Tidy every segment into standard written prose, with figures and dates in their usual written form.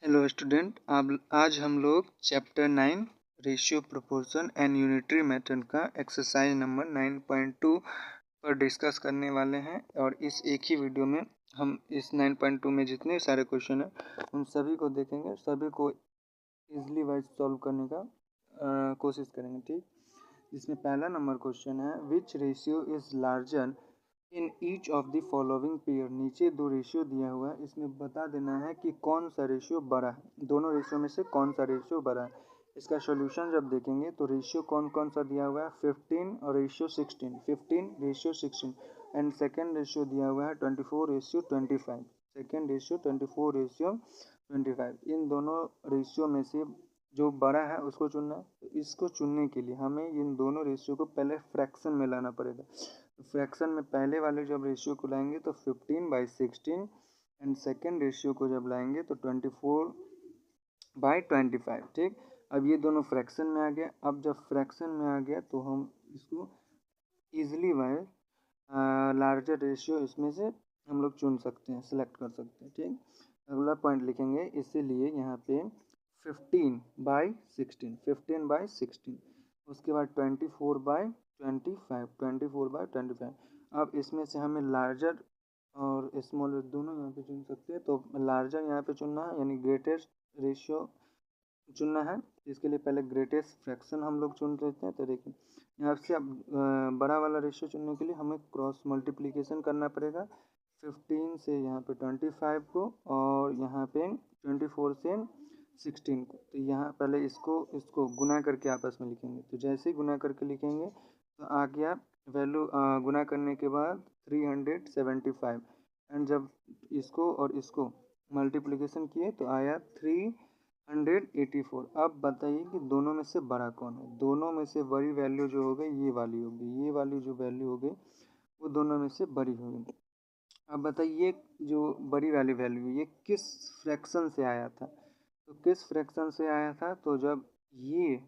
Hello student, आज हम लोग chapter 9 ratio proportion and unitary method का एक्सरसाइज नंबर 9.2 पर डिस्कस करने वाले हैं। और इस एक ही वीडियो में हम इस 9.2 में जितने सारे क्वेश्चन हैं उन सभी को देखेंगे, सभी को इजली वाइज सॉल्व करने का कोशिश करेंगे। ठीक, इसमें पहला नंबर क्वेश्चन है, विच ratio is larger in each of the following pair. नीचे दो रेशियो दिया हुआ है, इसमें बता देना है कि कौन सा रेशियो बड़ा है, दोनों रेशियो में से कौन सा रेशियो बड़ा है। इसका सॉल्यूशन जब देखेंगे तो रेशियो कौन कौन सा दिया हुआ है, 15 और ratio 16, 15 ratio 16 and second ratio दिया हुआ है 24 रेशियो 25, सेकेंड रेशियो 24 रेशियो 25। इन दोनों रेशियो में से जो बड़ा है उसको चुनना है। तो इसको चुनने के लिए हमें इन दोनों रेशियो को पहले फ्रैक्शन में लाना पड़ेगा। फ्रैक्शन में पहले वाले जब रेशियो को लाएंगे तो 15/16 एंड सेकेंड रेशियो को जब लाएंगे तो 24/25। ठीक, अब ये दोनों फ्रैक्शन में आ गया। अब जब फ्रैक्शन में आ गया तो हम इसको ईजिली वाइज लार्जर रेशियो इसमें से हम लोग चुन सकते हैं, सेलेक्ट कर सकते हैं। ठीक, अगला पॉइंट लिखेंगे, इसीलिए यहाँ पे 15/16, 15/16, उसके बाद 24/25, 24/25। अब इसमें से हमें लार्जर और स्मॉलर दोनों यहाँ पे चुन सकते हैं। तो लार्जर यहाँ पे चुनना है, यानी ग्रेटेस्ट रेशियो चुनना है। इसके लिए पहले ग्रेटेस्ट फ्रैक्शन हम लोग चुन लेते हैं। तो देखिए यहाँ से अब बड़ा वाला रेशियो चुनने के लिए हमें क्रॉस मल्टीप्लिकेशन करना पड़ेगा। 15 से यहाँ पे 25 को और यहाँ पे 24 से 16 को। तो यहाँ पहले इसको गुना करके आपस में लिखेंगे। तो जैसे ही गुना करके लिखेंगे तो आ गया वैल्यू, गुना करने के बाद 375 एंड जब इसको और इसको मल्टीप्लिकेशन किए तो आया 384। अब बताइए कि दोनों में से बड़ा कौन है। दोनों में से बड़ी वैल्यू जो हो गई ये वाली होगी, ये वाली जो वैल्यू हो गई वो दोनों में से बड़ी होगी। अब बताइए जो बड़ी वाली वैल्यू ये किस फ्रैक्शन से आया था। तो किस फ्रैक्शन से आया था, तो जब ये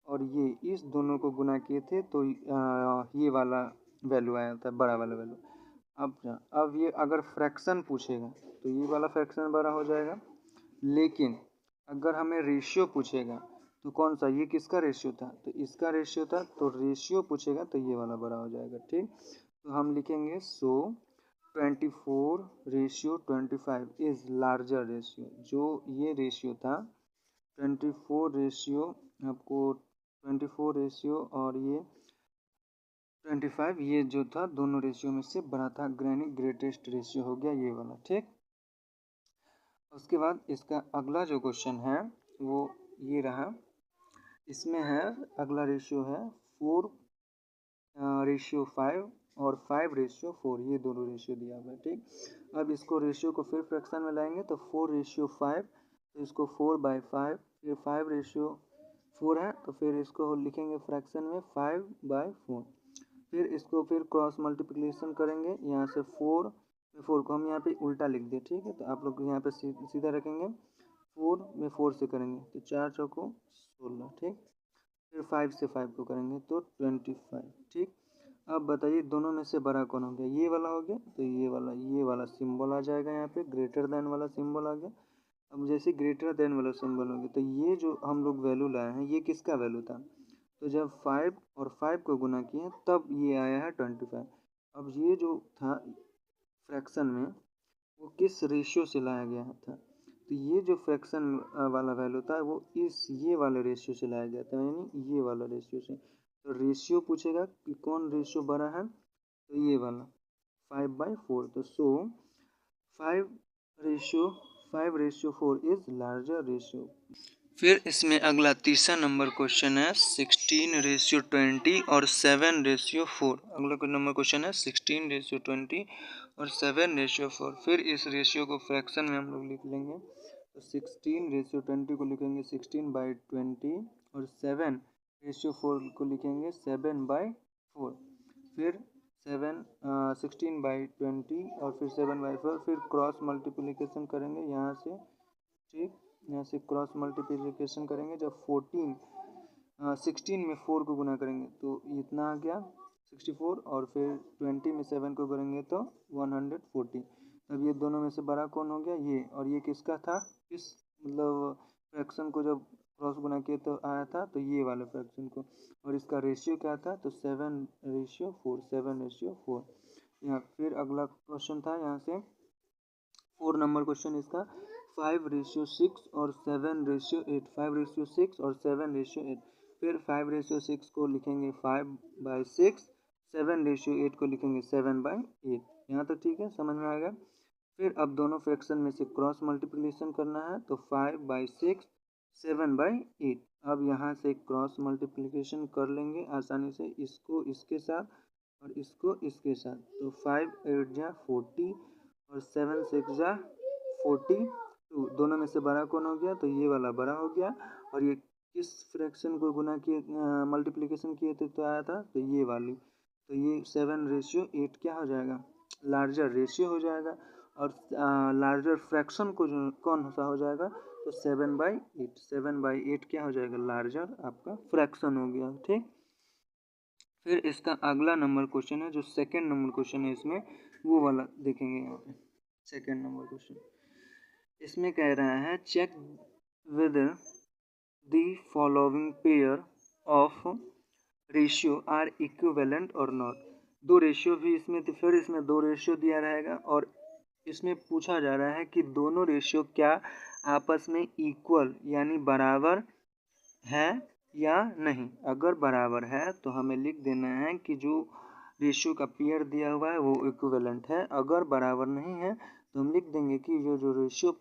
और ये इस दोनों को गुना किए थे तो ये वाला वैल्यू आया था, बड़ा वाला वैल्यू। अब ये अगर फ्रैक्शन पूछेगा तो ये वाला फ्रैक्शन बड़ा हो जाएगा, लेकिन अगर हमें रेशियो पूछेगा तो कौन सा, ये किसका रेशियो था, तो इसका रेशियो था। तो रेशियो पूछेगा तो ये वाला बड़ा हो जाएगा। ठीक, तो हम लिखेंगे 24/25 इज़ लार्जर रेशियो। जो ये रेशियो था 24 रेशियो, आपको 24 रेशियो और ये 25, ये जो था दोनों रेशियो में से बड़ा था, ग्रेटेस्ट रेशियो हो गया ये वाला। ठीक, उसके बाद इसका अगला जो क्वेश्चन है वो ये रहा। इसमें है अगला रेशियो है 4/5 और 5/4, ये दोनों रेशियो दिया हुआ है। ठीक, अब इसको रेशियो को फिर फ्रैक्शन में लाएंगे तो 4/5, तो इसको 4/5, फिर 5/4 है तो फिर इसको लिखेंगे फ्रैक्शन में 5/4। फिर इसको फिर क्रॉस मल्टीप्लिकेशन करेंगे, यहाँ से 4 को हम यहाँ पे उल्टा लिख दें। ठीक है, तो आप लोग यहाँ पे सीधा रखेंगे, 4 से करेंगे तो 4 चौको 16। ठीक, फिर 5 से 5 को करेंगे तो 25। ठीक, अब बताइए दोनों में से बड़ा कौन हो गया, ये वाला हो गया। तो ये वाला सिंबल आ जाएगा, यहाँ पे ग्रेटर देन वाला सिंबल आ गया। अब जैसे ग्रेटर देन वाला सिंबल हो गया तो ये जो हम लोग वैल्यू लाए हैं ये किसका वैल्यू था, तो जब 5 और 5 को गुना किए तब ये आया है 25। अब ये जो था फ्रैक्शन में वो किस रेशियो से लाया गया था, तो ये जो फ्रैक्शन वाला वैल्यू था वो ये वाले रेशियो से लाया गया था, यानी ये वाला रेशियो से। तो रेशियो पूछेगा कि कौन रेशियो बड़ा है, तो ये वाला 5/4। तो 5/4 इज लार्जर रेशियो। फिर इसमें अगला तीसरा नंबर क्वेश्चन है 16/20 और 7/4। अगला नंबर क्वेश्चन है 16/20 और 7/4। फिर इस रेशियो को फ्रैक्शन में हम लोग लिख लेंगे। तो 16/20 को लिखेंगे 16/20 और 7/4 को लिखेंगे 7/4। फिर 16/20 और फिर 7/4, फिर क्रॉस मल्टीप्लिकेशन करेंगे यहाँ से। ठीक, यहाँ से क्रॉस मल्टीप्लिकेशन करेंगे, जब 16 में 4 को गुना करेंगे तो इतना आ गया 64, और फिर 20 में 7 को करेंगे तो 140। अब ये दोनों में से बड़ा कौन हो गया, ये, और ये किसका था, किस मतलब फ्रैक्शन को जब क्रॉस गुना किए तो आया था, तो ये वाले फ्रैक्शन को, और इसका रेशियो क्या था, तो 7:4, 7:4। यहाँ फिर अगला क्वेश्चन था यहाँ से 4 नंबर क्वेश्चन इसका 5:6 और 7:8, 5:6 और 7:8। फिर 5:6 को लिखेंगे 5/6, 7:8 को लिखेंगे 7/8। यहाँ तक ठीक है, समझ में आएगा। फिर अब दोनों फ्रैक्शन में से क्रॉस मल्टीप्लिकेशन करना है, तो 5/6, 7/8। अब यहाँ से क्रॉस मल्टीप्लिकेशन कर लेंगे आसानी से, इसको इसके साथ और इसको इसके साथ। तो 5×8 = 40 और 7×6 = 42। दोनों में से बड़ा कौन हो गया, तो ये वाला बड़ा हो गया। और ये किस फ्रैक्शन को गुना किए मल्टीप्लिकेशन किए थे तो आया था, तो ये वाली। तो ये 7:8 क्या हो जाएगा, लार्जर रेशियो हो जाएगा। और लार्जर फ्रैक्शन को जो कौन सा हो जाएगा, तो 7/8। 7/8 क्या हो जाएगा, लार्जर आपका फ्रैक्शन हो गया। ठीक, फिर इसका अगला नंबर क्वेश्चन है, जो सेकेंड नंबर क्वेश्चन है इसमें, वो वाला देखेंगे यहाँ पे। सेकेंड नंबर क्वेश्चन इसमें कह रहा है check with the following pair of ratio are equivalent और नॉट। दो रेशियो भी इसमें, तो फिर इसमें दो रेशियो दिया रहेगा और इसमें पूछा जा रहा है कि दोनों रेशियो क्या आपस में इक्वल यानी बराबर है या नहीं। अगर बराबर है तो हमें लिख देना है कि जो रेशियो का पेयर दिया हुआ है वो इक्विवेलेंट है। अगर बराबर नहीं है तो हम लिख देंगे कि जो रेशियो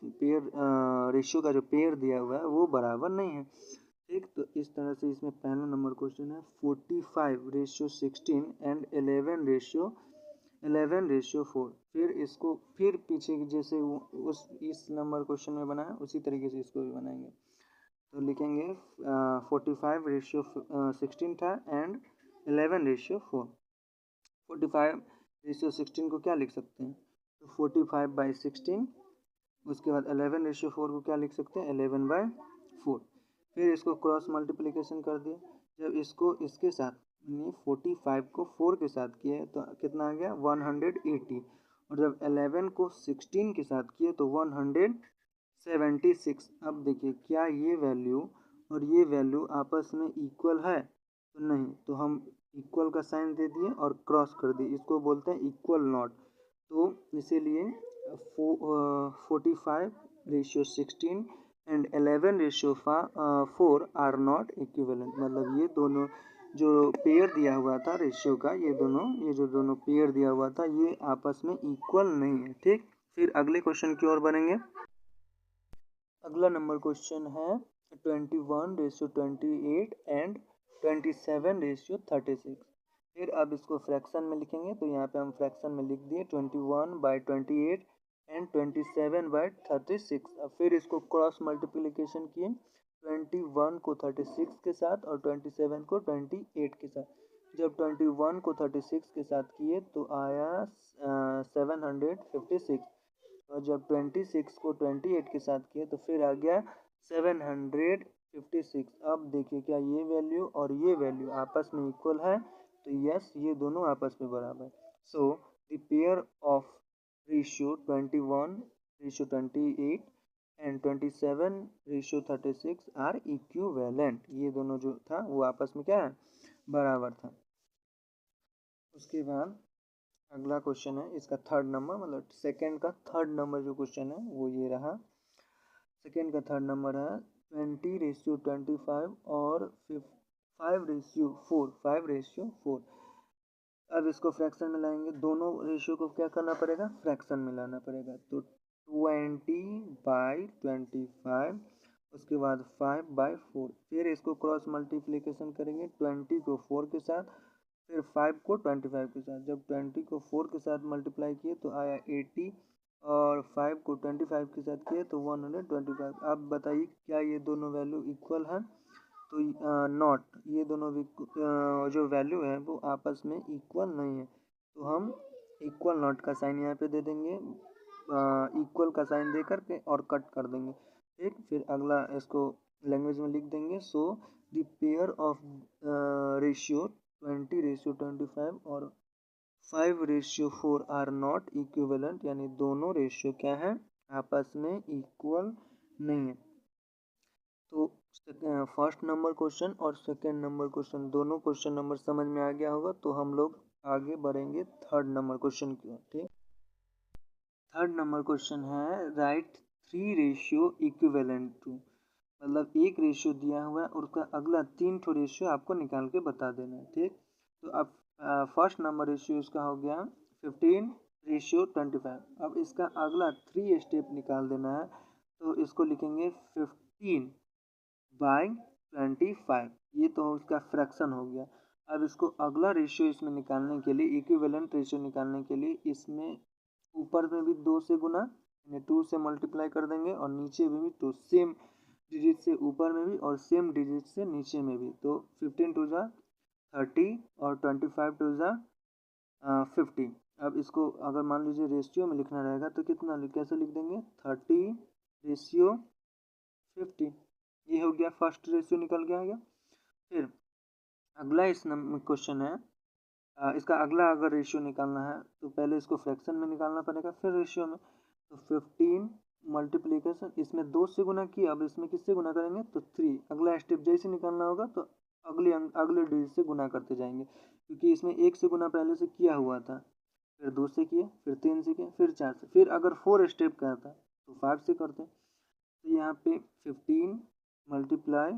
का जो पेयर दिया हुआ है वो बराबर नहीं है। ठीक, तो इस तरह से इसमें पहला नंबर क्वेश्चन है 45:16 एंड 11:4। फिर इसको फिर पीछे जैसे उस इस नंबर क्वेश्चन में बना है उसी तरीके से इसको भी बनाएंगे। तो लिखेंगे 45:16 था एंड 11:4। 45:16 को क्या लिख सकते हैं, तो 45/16। उसके बाद 11:4 को क्या लिख सकते हैं, 11/4। फिर इसको क्रॉस मल्टीप्लिकेशन कर दिए। जब इसको इसके साथ यानी 45 को 4 के साथ किए तो कितना आ गया, 180। और जब 11 को 16 के साथ किए तो 176। अब देखिए क्या ये वैल्यू और ये वैल्यू आपस में इक्वल है, तो नहीं, तो हम इक्वल का साइन दे दिए और क्रॉस कर दिए, इसको बोलते हैं इक्वल नॉट। तो इसीलिए 45:16 एंड 11:4 आर नॉट इक्विवेलेंट। मतलब ये दोनों जो पेयर दिया हुआ था रेशियो का, ये जो दोनों पेयर दिया हुआ था ये आपस में इक्वल नहीं है। ठीक, फिर अगले क्वेश्चन की ओर बढ़ेंगे। अगला नंबर क्वेश्चन है 21:28 एंड 27:36। फिर अब इसको फ्रैक्शन में लिखेंगे, तो यहाँ पे हम फ्रैक्शन में लिख दिए 21/28 एंड 27/36। अब फिर इसको क्रॉस मल्टीप्लिकेशन किए 21 को 36 के साथ और 27 को 28 के साथ। जब 21 को 36 के साथ किए तो आया 756। और जब 26 को 28 के साथ किए तो फिर आ गया 756। अब देखिए क्या ये वैल्यू और ये वैल्यू आपस में इक्वल है, तो यस ये दोनों आपस में बराबर। So the pair of ratio 21:28 and 27:36 are equivalent. ये दोनों जो था वो आपस में क्या है, बराबर था। उसके बाद अगला क्वेश्चन है इसका थर्ड नंबर, मतलब सेकंड का थर्ड नंबर जो क्वेश्चन है वो ये रहा। सेकंड का थर्ड नंबर है 20:25 और 5:4, 5:4। अब इसको फ्रैक्शन में लाएंगे, दोनों रेशियो को क्या करना पड़ेगा, फ्रैक्शन में लाना पड़ेगा। तो 20/25, उसके बाद 5/4। फिर इसको क्रॉस मल्टीप्लिकेशन करेंगे 20 को 4 के साथ, फिर 5 को 25 के साथ। जब 20 को 4 के साथ मल्टीप्लाई किए तो आया 80 और 5 को 25 के साथ किए तो 125। अब बताइए क्या ये दोनों वैल्यू इक्वल है, तो नॉट, ये दोनों भी जो वैल्यू है वो आपस में इक्वल नहीं है। तो हम इक्वल नॉट का साइन यहाँ पे दे देंगे, इक्वल का साइन दे करके और कट कर देंगे। ठीक, फिर अगला इसको लैंग्वेज में लिख देंगे। सो द पेयर ऑफ रेशियो 20:25 और 5:4 आर नॉट इक्विवेलेंट, यानी दोनों रेशियो क्या है, आपस में इक्वल नहीं है। तो फर्स्ट नंबर क्वेश्चन और सेकंड नंबर क्वेश्चन दोनों क्वेश्चन नंबर समझ में आ गया होगा, तो हम लोग आगे बढ़ेंगे थर्ड नंबर क्वेश्चन की ओर। ठीक, थर्ड नंबर क्वेश्चन है राइट 3 रेशियो इक्विवेलेंट टू, मतलब एक रेशियो दिया हुआ है और उसका अगला 3 ठो रेशियो आपको निकाल के बता देना है। ठीक, तो अब फर्स्ट नंबर रेशियो इसका हो गया 15:25। अब इसका अगला 3 स्टेप निकाल देना है, तो इसको लिखेंगे 15/25। ये तो उसका फ्रैक्शन हो गया। अब इसको अगला रेशियो इसमें निकालने के लिए, इक्विवेलेंट रेशियो निकालने के लिए, इसमें ऊपर में भी 2 से गुना यानी 2 से मल्टीप्लाई कर देंगे और नीचे में भी 2, सेम डिजिट से ऊपर में भी और सेम डिजिट से नीचे में भी। तो 15 टू जा 30 और 25 टू जा 50। अब इसको अगर मान लीजिए रेशियो में लिखना रहेगा तो कितना कैसे लिख देंगे 30:50। ये हो गया फर्स्ट रेशियो निकल गया। फिर अगला इस क्वेश्चन है, इसका अगला अगर रेशियो निकालना है तो पहले इसको फ्रैक्शन में निकालना पड़ेगा फिर रेशियो में। तो 15 मल्टीप्लीकेशन, इसमें 2 से गुना किया, अब इसमें किससे गुना करेंगे तो 3। अगला स्टेप जैसे निकालना होगा तो अगले डिजिट से गुना करते जाएंगे, क्योंकि इसमें 1 से गुना पहले से किया हुआ था, फिर 2 से किए, फिर 3 से किए, फिर 4 से, फिर अगर 4 स्टेप का था तो 5 से करते। तो यहाँ पे 15 मल्टीप्लाई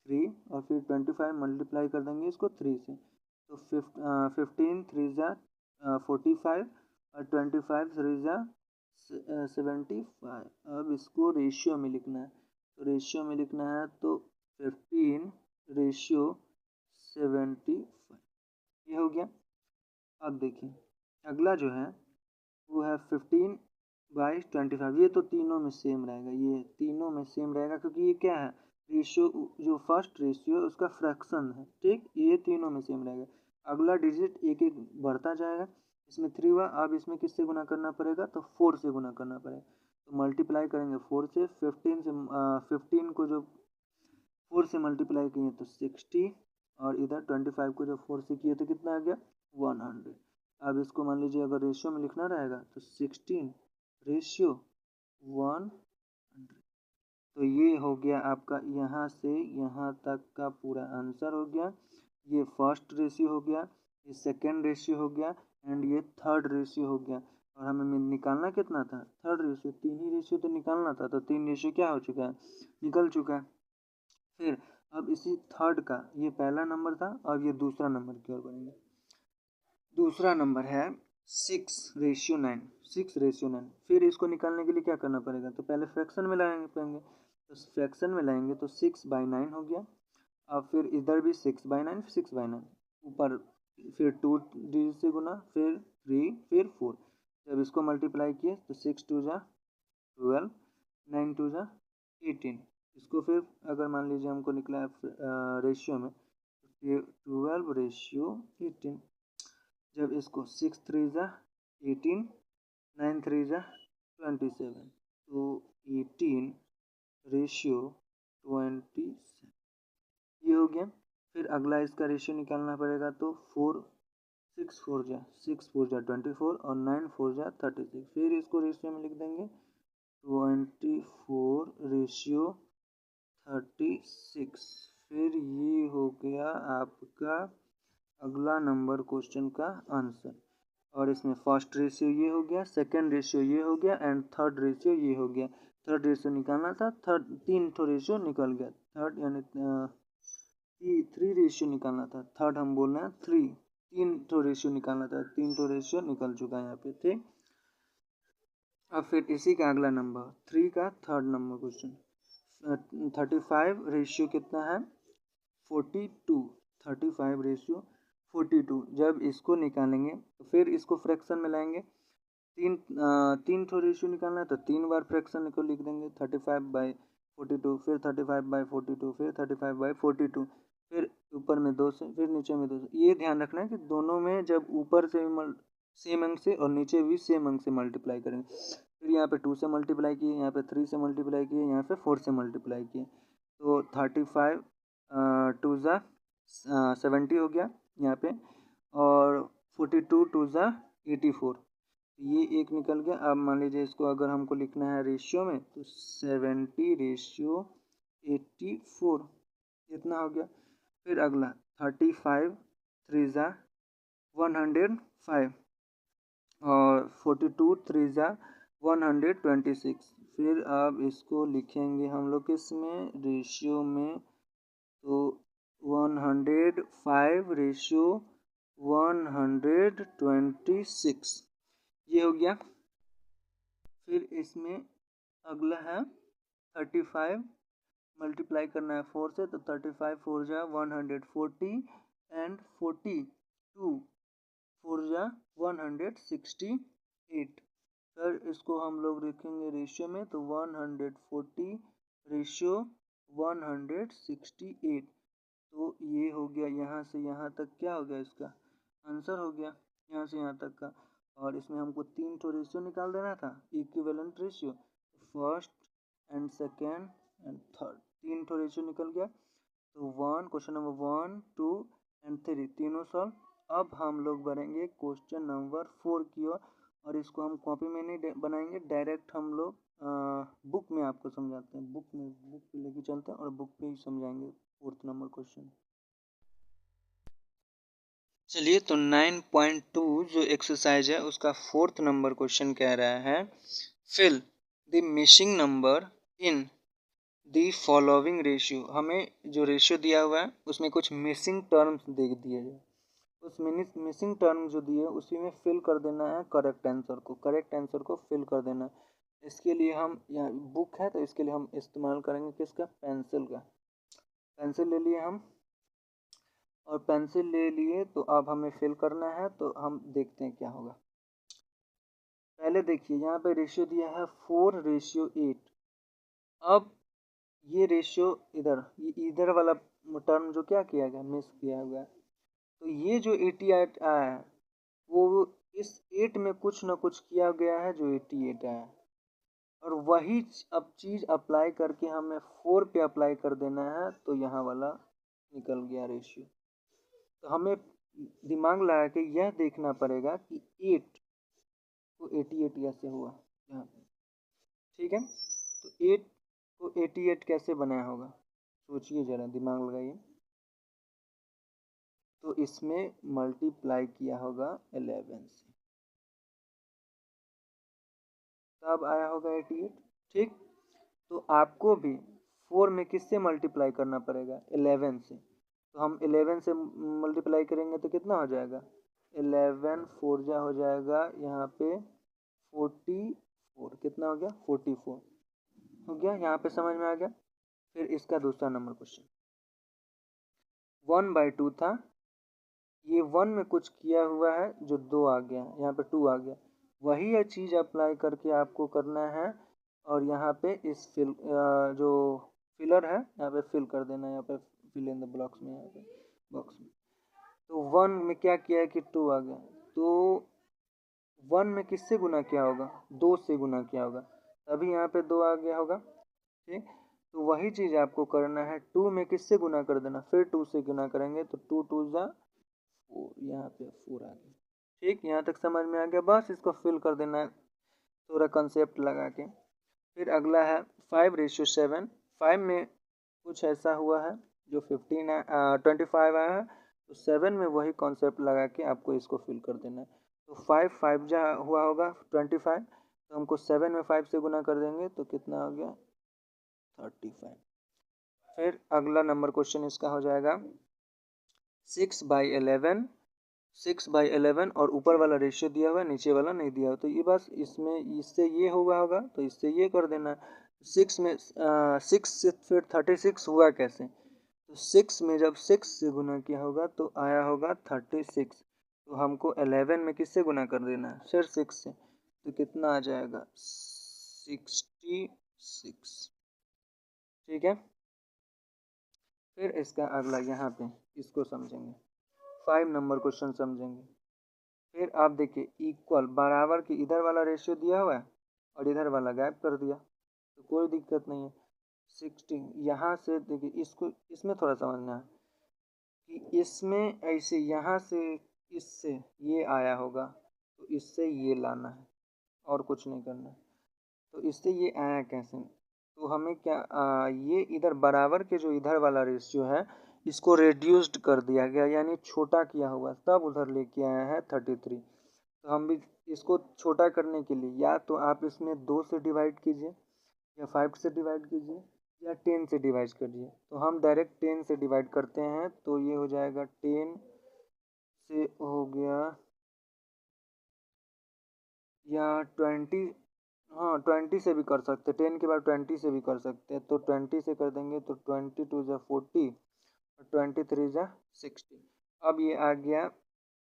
3 और फिर 25 मल्टीप्लाई कर देंगे इसको 3 से। तो 15 3 जा 45 और 25 3 जा 75। अब इसको रेशियो में लिखना है, तो रेशियो में लिखना है तो 15:75 ये हो गया। अब देखिए अगला जो है वो है 15/25। ये तो तीनों में सेम रहेगा, ये तीनों में सेम रहेगा क्योंकि ये क्या है रेशियो, जो फर्स्ट रेशियो है उसका फ्रैक्शन है। ठीक, ये तीनों में सेम रहेगा। अगला डिजिट एक एक बढ़ता जाएगा, इसमें 3 हुआ, अब इसमें किससे गुना करना पड़ेगा तो 4 से गुना करना पड़ेगा। तो मल्टीप्लाई करेंगे 4 से, 15 से 15 को जो 4 से मल्टीप्लाई किए तो 60 और इधर 25 को जो 4 से किए तो कितना आ गया 100। अब इसको मान लीजिए अगर रेशियो में लिखना रहेगा तो 16:100। तो ये हो गया आपका यहाँ से यहाँ तक का पूरा आंसर हो गया। ये फर्स्ट रेशियो हो गया, ये सेकेंड रेशियो हो गया एंड ये थर्ड रेशियो हो गया। और हमें निकालना कितना था थर्ड रेशियो, 3 ही रेशियो तो निकालना था, तो 3 रेशियो क्या हो चुका है निकल चुका है। फिर अब इसी थर्ड का ये पहला नंबर था, अब ये दूसरा नंबर की ओर बढ़ेंगे। दूसरा नंबर है 6:9। 6:9। फिर इसको निकालने के लिए क्या करना पड़ेगा तो पहले फ्रैक्शन में लाएंगे तो फ्रैक्शन में लाएंगे तो 6/9 हो गया। अब फिर इधर भी 6/9 6/9 ऊपर, फिर 2 डिजिट से गुना, फिर 3, फिर 4। जब इसको मल्टीप्लाई किए तो 6 2 जा 12, 9 2 जा 18। इसको फिर अगर मान लीजिए हमको निकला है रेशियो में तो 12:18। जब इसको 6 3 जा 18, 9 3 जा 27, तो 18:27 ये हो गया। फिर अगला इसका रेशियो निकालना पड़ेगा तो 6 4 जा 24 और 9 4 जा 36। फिर इसको रेशियो में लिख देंगे 24:36। फिर ये हो गया आपका अगला नंबर क्वेश्चन का आंसर। और इसमें फर्स्ट रेशियो ये हो गया, सेकंड रेशियो ये हो गया एंड थर्ड रेशियो ये हो गया। थर्ड रेशियो निकालना था, थर्ड 3 ठो रेशियो निकल गया, थर्ड यानी 3 रेशियो निकालना था, थर्ड हम बोल रहे हैं 3 ठो रेशियो निकालना था, 3 ठो रेशियो निकल चुका है यहाँ पे। ठीक, अब फिर इसी का अगला नंबर 3 का थर्ड नंबर क्वेश्चन 35 रेशियो कितना है 42। 35:42। जब इसको निकालेंगे तो फिर इसको फ्रैक्शन में लाएंगे, 3 ठो रेशियो निकालना है तो 3 बार फ्रैक्शन को लिख देंगे 35/42, फिर 35/42, फिर 35/42, फिर ऊपर में 2 से, फिर नीचे में 2 से। ये ध्यान रखना है कि दोनों में जब ऊपर से सेम अंक से और नीचे भी सेम अंक से मल्टीप्लाई करेंगे। फिर यहाँ पे 2 से मल्टीप्लाई किए, यहाँ पे 3 से मल्टीप्लाई किए, यहाँ पे 4 से मल्टीप्लाई किए, तो 35 2 जा 70 हो गया यहाँ पे, और 42 2 जा 84। ये एक निकल गया। अब मान लीजिए इसको अगर हमको लिखना है रेशियो में तो 70:84 84 इतना हो गया। फिर अगला 35 3 ज़ा 105 और 42 3 ज़ा 126। फिर अब इसको लिखेंगे हम लोग किसमें, रेशियो में, तो 105 रेशियो 126 ये हो गया। फिर इसमें अगला है 35 मल्टीप्लाई करना है 4 से, तो 35 4 जा 140 एंड 42 4 जा 168। फिर इसको हम लोग लिखेंगे रेशियो में, तो 140 रेशियो 168। तो ये हो गया, यहाँ से यहाँ तक क्या हो गया, इसका आंसर हो गया यहाँ से यहाँ तक का। और इसमें हमको 3 तो रेशियो निकाल देना था, equivalent ratio, first and second and third, 3 तो रेशियो निकल गया। तो क्वेश्चन नंबर 1 2 एंड 3 तीनों सॉल्व। अब हम लोग बढ़ेंगे क्वेश्चन नंबर 4 की ओर, और इसको हम कॉपी में नहीं बनाएंगे, डायरेक्ट हम लोग बुक में आपको समझाते हैं, बुक पे लेके चलते हैं और बुक पे ही समझाएंगे 4th नंबर क्वेश्चन। चलिए, तो 9.2 जो एक्सरसाइज है उसका 4th नंबर क्वेश्चन कह रहा है, fill the missing number in the following ratio. हमें जो रेशियो दिया हुआ है उसमें कुछ मिसिंग टर्म्स दे दिए जाए, उस मिसिंग टर्म जो दिए उसी में फिल कर देना है करेक्ट आंसर को, करेक्ट आंसर को फिल कर देना है। इसके लिए हम यहाँ बुक है तो इसके लिए हम इस्तेमाल करेंगे किसका, पेंसिल का। पेंसिल ले लिए हम, और पेंसिल ले लिए, तो अब हमें फिल करना है, तो हम देखते हैं क्या होगा। पहले देखिए यहाँ पे रेशियो दिया है 4:8। अब ये रेशियो इधर वाला टर्म जो क्या किया गया, मिस किया हुआ है, तो ये जो 88 आया है वो इस 8 में कुछ ना कुछ किया गया है जो 88 आया है, और वही अब चीज़ अप्लाई करके हमें 4 पे अप्लाई कर देना है, तो यहाँ वाला निकल गया रेशियो। तो हमें दिमाग लगा के यह देखना पड़ेगा कि 8 को 88 कैसे हुआ यहाँ पे, ठीक है। तो 8 को 88 कैसे बनाया होगा, सोचिए ज़रा, दिमाग लगाइए। तो इसमें मल्टीप्लाई किया होगा 11 से, तब आया होगा 88, ठीक। तो आपको भी 4 में किससे मल्टीप्लाई करना पड़ेगा, 11 से। तो हम 11 से मल्टीप्लाई करेंगे तो कितना हो जाएगा, 11 4 जा हो जाएगा यहाँ पे 44, कितना हो गया 44 हो गया, यहाँ पे समझ में आ गया। फिर इसका दूसरा नंबर क्वेश्चन 1/2 था, ये 1 में कुछ किया हुआ है जो 2 आ गया, यहाँ पे 2 आ गया, वही चीज़ अप्लाई करके आपको करना है, और यहाँ पे इस जो फिलर है यहाँ पे फिल कर देना है, यहाँ पे फिल इन द ब्लॉक्स में, यहाँ पे बॉक्स में। तो 1 में क्या किया है कि 2 आ गया, तो 1 में किससे गुना किया होगा, 2 से गुना किया होगा, तभी यहाँ पे 2 आ गया होगा, ठीक। तो वही चीज़ आपको करना है, 2 में किससे गुना कर देना, फिर 2 से गुना करेंगे, तो 2 2 जा 4, यहाँ पे 4 आ गया, ठीक। यहाँ तक समझ में आ गया, बस इसको फिल कर देना है थोड़ा कंसेप्ट लगा के। फिर अगला है 5:7। 5 में कुछ ऐसा हुआ है जो 25 आया है, तो 7 में वही कॉन्सेप्ट लगा के आपको इसको फिल कर देना है। तो 5 5 जा हुआ होगा 25, तो हमको 7 में 5 से गुना कर देंगे तो कितना हो गया 35। फिर अगला नंबर क्वेश्चन इसका हो जाएगा 6/11। 6/11 और ऊपर वाला रेशियो दिया हुआ है, नीचे वाला नहीं दिया हुआ, तो ये बस इसमें इससे ये हुआ होगा तो इससे ये कर देना है। 6 में 6 से फिर 36 हुआ कैसे, तो 6 में जब 6 से गुना किया होगा तो आया होगा 36, तो हमको 11 में किससे गुना कर देना है, फिर 6 से, तो कितना आ जाएगा 66, ठीक है। फिर इसका अगला यहाँ पे इसको समझेंगे, 5 नंबर क्वेश्चन समझेंगे। फिर आप देखिए इक्वल बराबर की इधर वाला रेशियो दिया हुआ है और इधर वाला गायब कर दिया, तो कोई दिक्कत नहीं है। 16 यहाँ से देखिए, इसको इसमें थोड़ा समझना है कि इसमें ऐसे यहाँ से इससे ये आया होगा तो इससे ये लाना है और कुछ नहीं करना है। तो इससे ये आया कैसे, तो हमें क्या ये इधर बराबर के जो इधर वाला रेशियो है इसको रेड्यूस्ड कर दिया गया, यानी छोटा किया हुआ, तब उधर लेके आया है 33। तो हम भी इसको छोटा करने के लिए या तो आप इसमें 2 से डिवाइड कीजिए, या 5 से डिवाइड कीजिए, या 10 से डिवाइड करिए। तो हम डायरेक्ट 10 से डिवाइड करते हैं, तो ये हो जाएगा 10 से हो गया, या 20, हाँ 20 से भी कर सकते हैं, 10 के बाद 20 से भी कर सकते हैं। तो 20 से कर देंगे तो 22 जा 40 और 23 जा 60। अब ये आ गया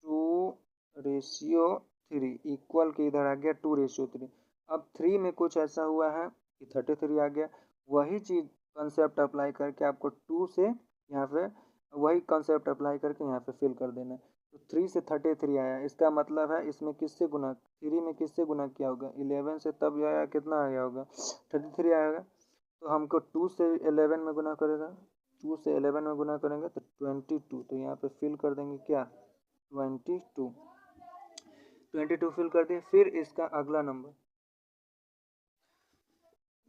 2:3 इक्वल के इधर आ गया 2:3। अब 3 में कुछ ऐसा हुआ है कि 33 आ गया। वही चीज़ कंसेप्ट अप्लाई करके आपको 2 से यहाँ पे वही कंसेप्ट अप्लाई करके यहाँ पे फिल कर देना है। तो 3 से 33 आया, इसका मतलब है इसमें किससे गुना, 3 में किससे गुना किया होगा, 11 से, तब आया कितना आया होगा 33 आएगा। तो हमको 2 से 11 में गुना करेगा, 2 से 11 में गुना करेंगे तो 22। तो यहाँ पे फिल कर देंगे क्या 22, 22 फिल कर दिए। फिर इसका अगला नंबर,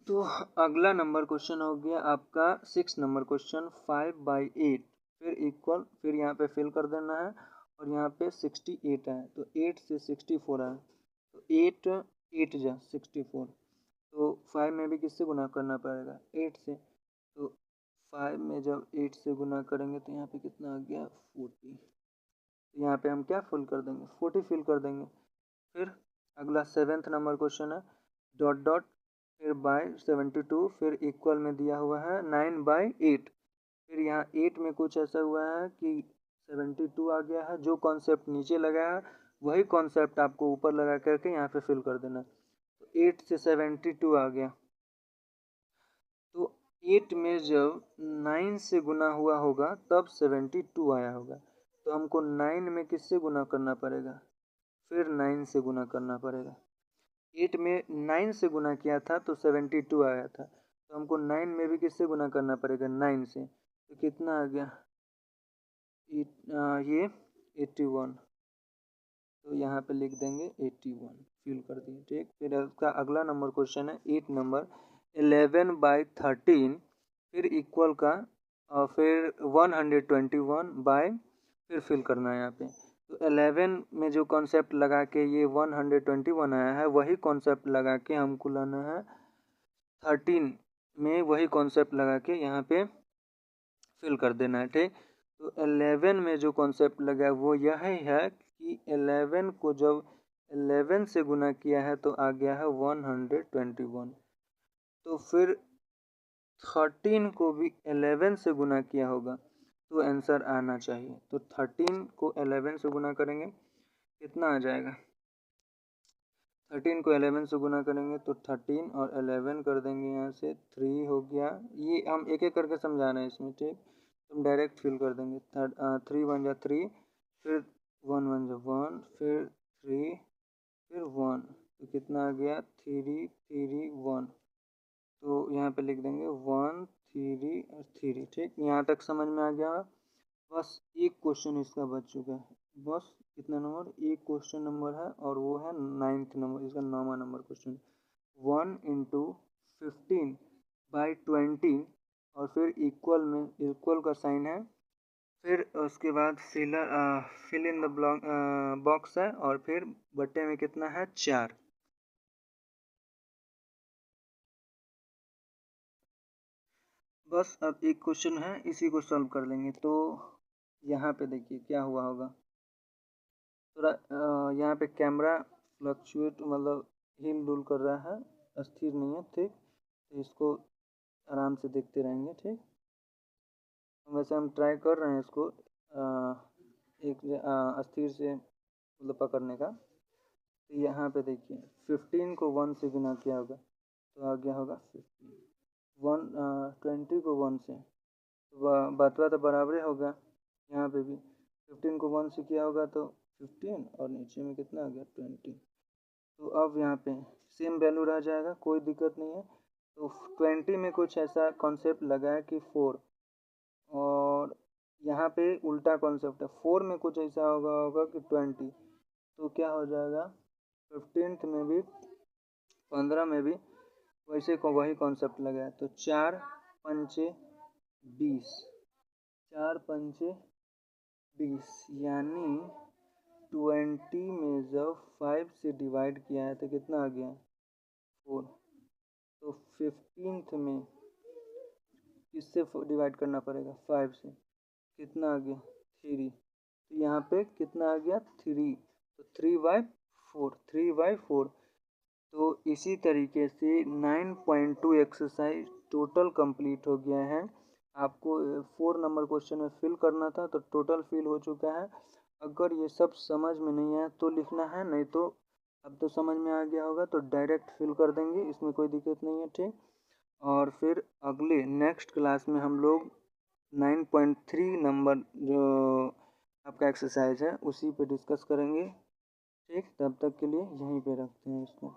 तो अगला नंबर क्वेश्चन हो गया आपका 6 नंबर क्वेश्चन, 5/8 फिर इक्वल, फिर यहाँ पे फिल कर देना है और यहाँ पे 68 है, तो 8 से 64 है, तो 8 8 जा 64। तो 5 में भी किससे गुना करना पड़ेगा 8 से, तो 5 में जब 8 से गुना करेंगे तो यहाँ पे कितना आ गया 40। तो यहाँ पे हम क्या फिल कर देंगे 40 फिल कर देंगे। फिर अगला 7th नंबर क्वेश्चन है, डॉट डॉट फिर बाय 72 फिर इक्वल में दिया हुआ है 9/8। फिर यहाँ 8 में कुछ ऐसा हुआ है कि 72 आ गया है, जो कॉन्सेप्ट नीचे लगा है वही कॉन्सेप्ट आपको ऊपर लगा करके यहाँ पे फिल कर देना। तो 8 से 72 आ गया, तो 8 में जब 9 से गुना हुआ होगा तब 72 आया होगा। तो हमको 9 में किससे गुना करना पड़ेगा, फिर 9 से गुना करना पड़ेगा। 8 में 9 से गुना किया था तो 72 आया था, तो हमको 9 में भी किससे गुना करना पड़ेगा 9 से, तो कितना आ गया ये 81। तो यहाँ पे लिख देंगे 81 फिल कर दिए, ठीक। फिर उसका अगला नंबर क्वेश्चन है 8 नंबर, 11/13 फिर इक्वल का और फिर 121 फिर फिल करना है यहाँ पे। तो 11 में जो कॉन्सेप्ट लगा के ये 121 आया है, वही कॉन्सेप्ट लगा के हमको लाना है 13 में, वही कॉन्सेप्ट लगा के यहाँ पे फिल कर देना है, ठीक। तो 11 में जो कॉन्सेप्ट लगा वो यह है कि 11 को जब 11 से गुना किया है तो आ गया है 121। तो फिर 13 को भी 11 से गुना किया होगा तो आंसर आना चाहिए। तो 13 को 11 से गुना करेंगे कितना आ जाएगा, 13 को 11 से गुना करेंगे तो 13 और 11 कर देंगे, यहाँ से 3 हो गया। ये हम एक एक करके समझा रहे हैं इसमें, ठीक। हम डायरेक्ट फिल कर देंगे 3 1 जा 3, फिर 1 1 जा 1, फिर 3, फिर 1, तो कितना आ गया 3 3 1। तो यहाँ पे लिख देंगे 1 3 और 3, ठीक। यहाँ तक समझ में आ गया। बस एक क्वेश्चन इसका बच चुका है, बस कितना नंबर, एक क्वेश्चन नंबर है और वो है 9th नंबर, इसका 9वां नंबर क्वेश्चन। 1 इंटू 15/20 और फिर इक्वल में इक्वल का साइन है, फिर उसके बाद fill in the block box है और फिर बट्टे में कितना है 4। बस अब एक क्वेश्चन है, इसी को सॉल्व कर लेंगे। तो यहाँ पे देखिए क्या हुआ होगा, थोड़ा यहाँ पे कैमरा फ्लक्चुएट मतलब हिल डुल कर रहा है, अस्थिर नहीं है, ठीक। तो इसको आराम से देखते रहेंगे, ठीक। वैसे हम ट्राई कर रहे हैं इसको एक अस्थिर से मतलब पकड़ने का। तो यहाँ पे देखिए 15 को 1 से गुना किया होगा तो आ गया होगा 15, 20 को 1 से, तो बतवा तो बराबर होगा। यहाँ पे भी 15 को 1 से किया होगा तो 15 और नीचे में कितना आ गया 20। तो अब यहाँ पे सेम वैल्यू रह जाएगा, कोई दिक्कत नहीं है। तो 20 में कुछ ऐसा कॉन्सेप्ट लगा है कि 4, और यहाँ पे उल्टा कॉन्सेप्ट है, 4 में कुछ ऐसा होगा कि 20। तो क्या हो जाएगा 15th में भी 15 में भी वैसे को वही कॉन्सेप्ट लगाया। तो 4 पंचे 20, 4 पंचे 20 यानी 20 में जब 5 से डिवाइड किया है तो कितना आ गया 4। तो 15th में किससे डिवाइड करना पड़ेगा 5 से, कितना आ गया 3। तो यहाँ पे कितना आ गया 3, तो 3/4, 3/4। तो इसी तरीके से 9.2 एक्सरसाइज टोटल कंप्लीट हो गया है। आपको 4 नंबर क्वेश्चन में फिल करना था तो टोटल फिल हो चुका है। अगर ये सब समझ में नहीं आया तो लिखना है, नहीं तो अब तो समझ में आ गया होगा तो डायरेक्ट फिल कर देंगे, इसमें कोई दिक्कत नहीं है। ठीक, और फिर अगले नेक्स्ट क्लास में हम लोग 9.3 नंबर जो आपका एक्सरसाइज है उसी पे डिस्कस करेंगे। ठीक, तब तक के लिए यहीं पे रखते हैं इसको।